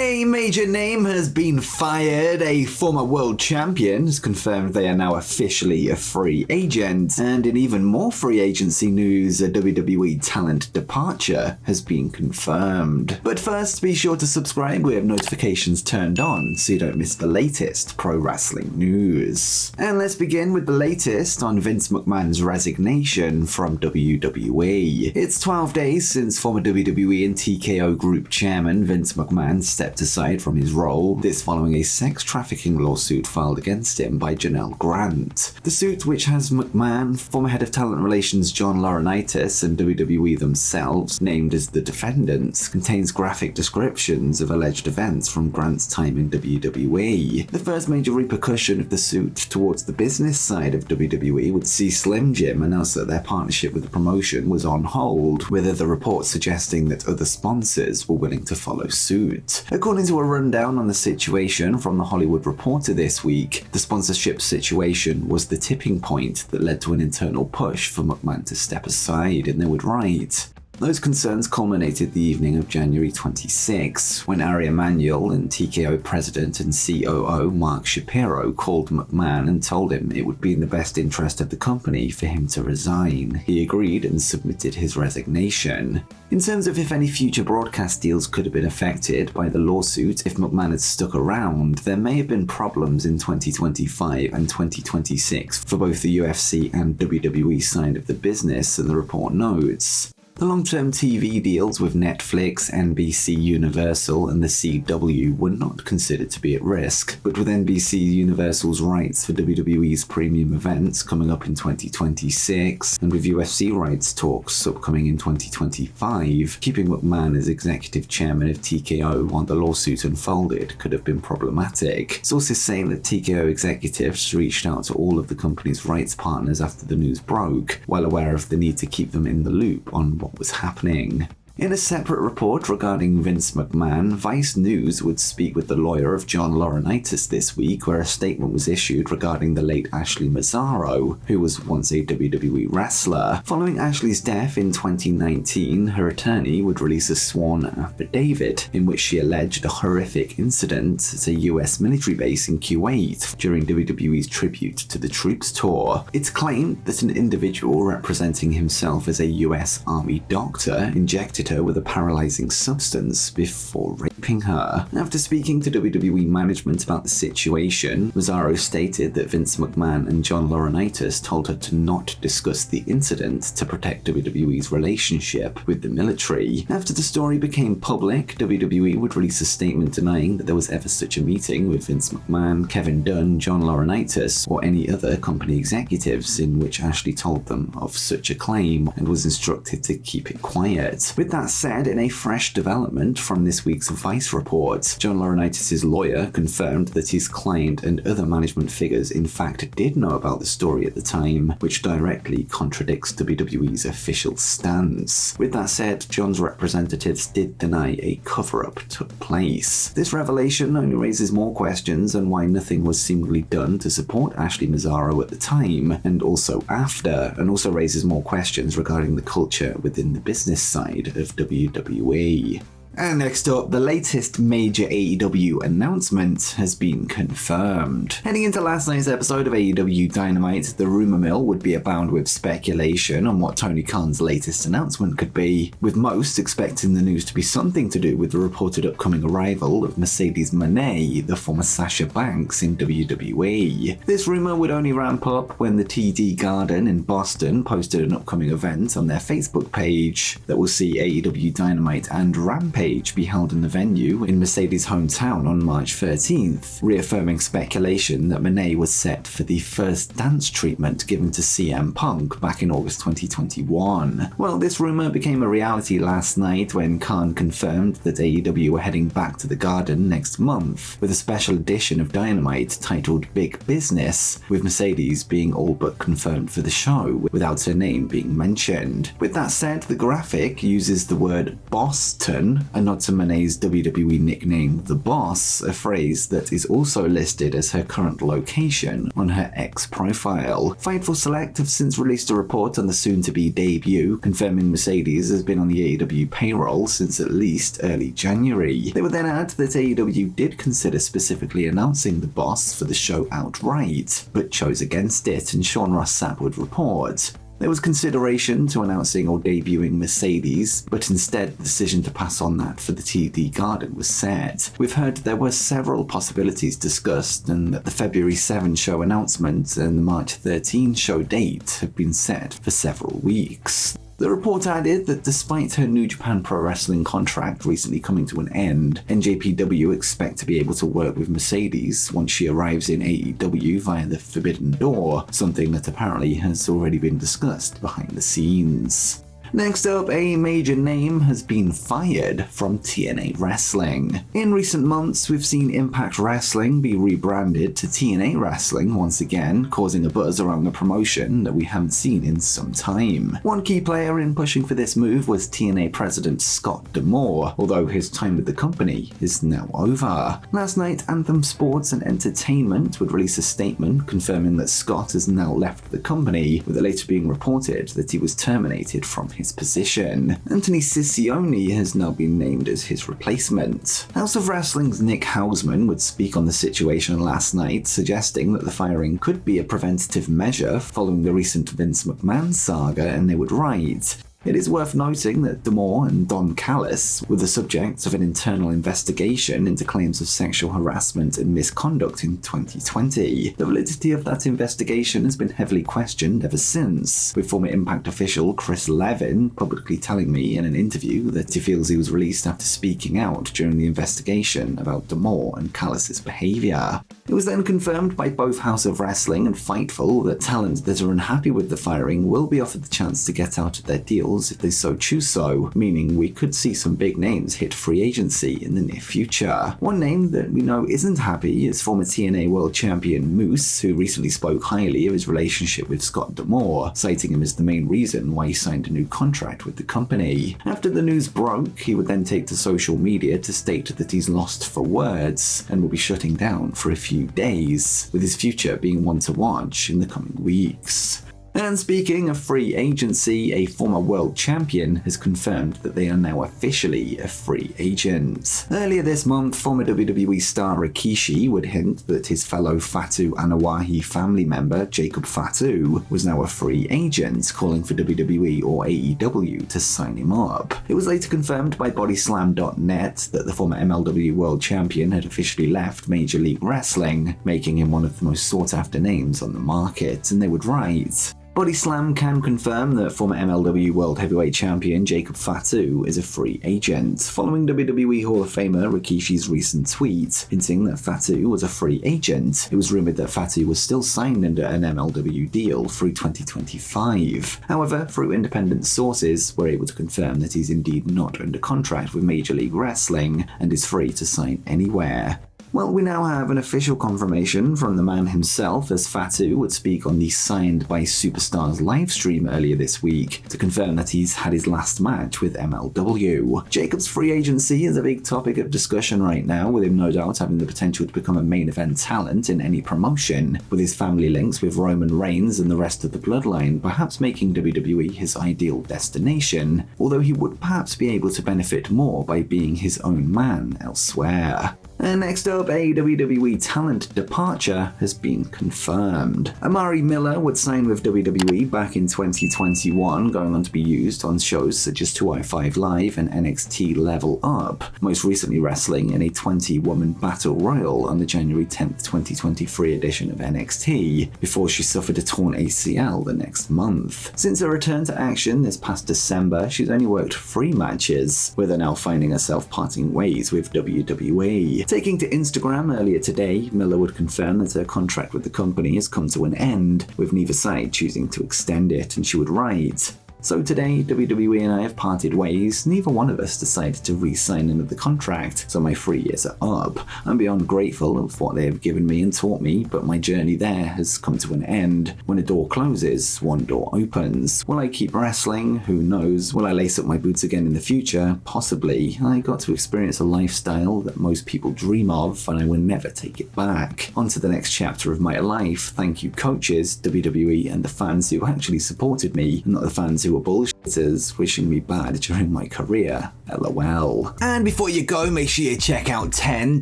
A major name has been fired. A former world champion has confirmed they are now officially a free agent. And in even more free agency news, a WWE talent departure has been confirmed. But first, be sure to subscribe. We have notifications turned on so you don't miss the latest pro wrestling news. And let's begin with the latest on Vince McMahon's resignation from WWE. It's 12 days since former WWE and TKO Group chairman Vince McMahon stepped aside from his role, this following a sex trafficking lawsuit filed against him by Janelle Grant. The suit, which has McMahon, former head of talent relations John Laurinaitis, and WWE themselves named as the defendants, contains graphic descriptions of alleged events from Grant's time in WWE. The first major repercussion of the suit towards the business side of WWE would see Slim Jim announce that their partnership with the promotion was on hold, with other reports suggesting that other sponsors were willing to follow suit. According to a rundown on the situation from The Hollywood Reporter this week, the sponsorship situation was the tipping point that led to an internal push for McMahon to step aside, and they would write, "Those concerns culminated the evening of January 26, when Ari Emanuel and TKO president and COO Mark Shapiro called McMahon and told him it would be in the best interest of the company for him to resign. He agreed and submitted his resignation." In terms of if any future broadcast deals could have been affected by the lawsuit if McMahon had stuck around, there may have been problems in 2025 and 2026 for both the UFC and WWE side of the business, and the report notes. The long-term TV deals with Netflix, NBC Universal, and the CW were not considered to be at risk, but with NBC Universal's rights for WWE's premium events coming up in 2026, and with UFC rights talks upcoming in 2025, keeping McMahon as executive chairman of TKO while the lawsuit unfolded could have been problematic. Sources say that TKO executives reached out to all of the company's rights partners after the news broke, well aware of the need to keep them in the loop on what was happening. In a separate report regarding Vince McMahon, Vice News would speak with the lawyer of John Laurinaitis this week, where a statement was issued regarding the late Ashley Mazzaro, who was once a WWE wrestler. Following Ashley's death in 2019, her attorney would release a sworn affidavit in which she alleged a horrific incident at a US military base in Kuwait during WWE's tribute to the troops tour. It's claimed that an individual representing himself as a US Army doctor injected her with a paralyzing substance before raping her. After speaking to WWE management about the situation, Mazzaro stated that Vince McMahon and John Laurinaitis told her to not discuss the incident to protect WWE's relationship with the military. After the story became public, WWE would release a statement denying that there was ever such a meeting with Vince McMahon, Kevin Dunn, John Laurinaitis, or any other company executives in which Ashley told them of such a claim and was instructed to keep it quiet. With that said, in a fresh development from this week's Vice report, John Laurinaitis' lawyer confirmed that his client and other management figures in fact did know about the story at the time, which directly contradicts WWE's official stance. With that said, John's representatives did deny a cover-up took place. This revelation only raises more questions on why nothing was seemingly done to support Ashley Mazzaro at the time, and also after, and also raises more questions regarding the culture within the business side of WWE. And next up, the latest major AEW announcement has been confirmed. Heading into last night's episode of AEW Dynamite, the rumor mill would be abound with speculation on what Tony Khan's latest announcement could be, with most expecting the news to be something to do with the reported upcoming arrival of Mercedes Moné, the former Sasha Banks in WWE. This rumor would only ramp up when the TD Garden in Boston posted an upcoming event on their Facebook page that will see AEW Dynamite and Rampage be held in the venue in Mercedes' hometown on March 13th, reaffirming speculation that Moné was set for the first dance treatment given to CM Punk back in August 2021. Well, this rumor became a reality last night when Khan confirmed that AEW were heading back to the Garden next month with a special edition of Dynamite titled Big Business, with Mercedes being all but confirmed for the show without her name being mentioned. With that said, the graphic uses the word Boston a nod to Moné's WWE nickname The Boss, a phrase that is also listed as her current location on her X profile. Fightful Select have since released a report on the soon-to-be debut, confirming Mercedes has been on the AEW payroll since at least early January. They would then add that AEW did consider specifically announcing The Boss for the show outright, but chose against it, and Sean Ross Sapp would report. There was consideration to announcing or debuting Mercedes, but instead the decision to pass on that for the TD Garden was set. We've heard there were several possibilities discussed, and that the February 7 show announcement and the March 13 show date have been set for several weeks. The report added that despite her New Japan Pro-Wrestling contract recently coming to an end, NJPW expect to be able to work with Mercedes once she arrives in AEW via the Forbidden Door, something that apparently has already been discussed behind the scenes. Next up, a major name has been fired from TNA Wrestling. In recent months, we've seen Impact Wrestling be rebranded to TNA Wrestling once again, causing a buzz around the promotion that we haven't seen in some time. One key player in pushing for this move was TNA president Scott D'Amore, although his time with the company is now over. Last night, Anthem Sports and Entertainment would release a statement confirming that Scott has now left the company, with it later being reported that he was terminated from his position. Anthony Siccione has now been named as his replacement. House of Wrestling's Nick Hausman would speak on the situation last night, suggesting that the firing could be a preventative measure following the recent Vince McMahon saga, and they would write, "It is worth noting that D'Amore and Don Callis were the subject of an internal investigation into claims of sexual harassment and misconduct in 2020. The validity of that investigation has been heavily questioned ever since, with former Impact official Chris Levin publicly telling me in an interview that he feels he was released after speaking out during the investigation about D'Amore and Callis' behavior." It was then confirmed by both House of Wrestling and Fightful that talent that are unhappy with the firing will be offered the chance to get out of their deals if they so choose so, meaning we could see some big names hit free agency in the near future. One name that we know isn't happy is former TNA World Champion Moose, who recently spoke highly of his relationship with Scott D'Amore, citing him as the main reason why he signed a new contract with the company. After the news broke, he would then take to social media to state that he's lost for words and will be shutting down for a few days, with his future being one to watch in the coming weeks. And speaking of free agency, a former world champion has confirmed that they are now officially a free agent. Earlier this month, former WWE star Rikishi would hint that his fellow Fatu Anawahi family member, Jacob Fatu, was now a free agent, calling for WWE or AEW to sign him up. It was later confirmed by Bodyslam.net that the former MLW world champion had officially left Major League Wrestling, making him one of the most sought-after names on the market, and they would write, Bodyslam can confirm that former MLW World Heavyweight Champion Jacob Fatu is a free agent, following WWE Hall of Famer Rikishi's recent tweet hinting that Fatu was a free agent. It was rumored that Fatu was still signed under an MLW deal through 2025. However, through independent sources, we're able to confirm that he's indeed not under contract with Major League Wrestling and is free to sign anywhere. Well, we now have an official confirmation from the man himself, as Fatu would speak on the Signed by Superstars livestream earlier this week to confirm that he's had his last match with MLW. Jacob's free agency is a big topic of discussion right now, with him no doubt having the potential to become a main event talent in any promotion, with his family links with Roman Reigns and the rest of the bloodline perhaps making WWE his ideal destination, although he would perhaps be able to benefit more by being his own man elsewhere. And next up, a WWE talent departure has been confirmed. Amari Miller would sign with WWE back in 2021, going on to be used on shows such as 205 Live and NXT Level Up, most recently wrestling in a 20-woman Battle Royal on the January 10th, 2023 edition of NXT, before she suffered a torn ACL the next month. Since her return to action this past December, she's only worked 3 matches, with her now finding herself parting ways with WWE. Taking to Instagram earlier today, Miller would confirm that her contract with the company has come to an end, with neither side choosing to extend it, and she would write, So today, WWE and I have parted ways. Neither one of us decided to re-sign another contract, so my 3 years are up. I'm beyond grateful of what they have given me and taught me, but my journey there has come to an end. When a door closes, one door opens. Will I keep wrestling? Who knows? Will I lace up my boots again in the future? Possibly. I got to experience a lifestyle that most people dream of, and I will never take it back. On to the next chapter of my life. Thank you coaches, WWE, and the fans who actually supported me, and not the fans who were bullshitters wishing me bad during my career. LOL. And before you go, make sure you check out 10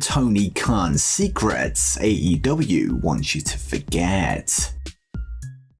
Tony Khan's secrets AEW wants you to forget.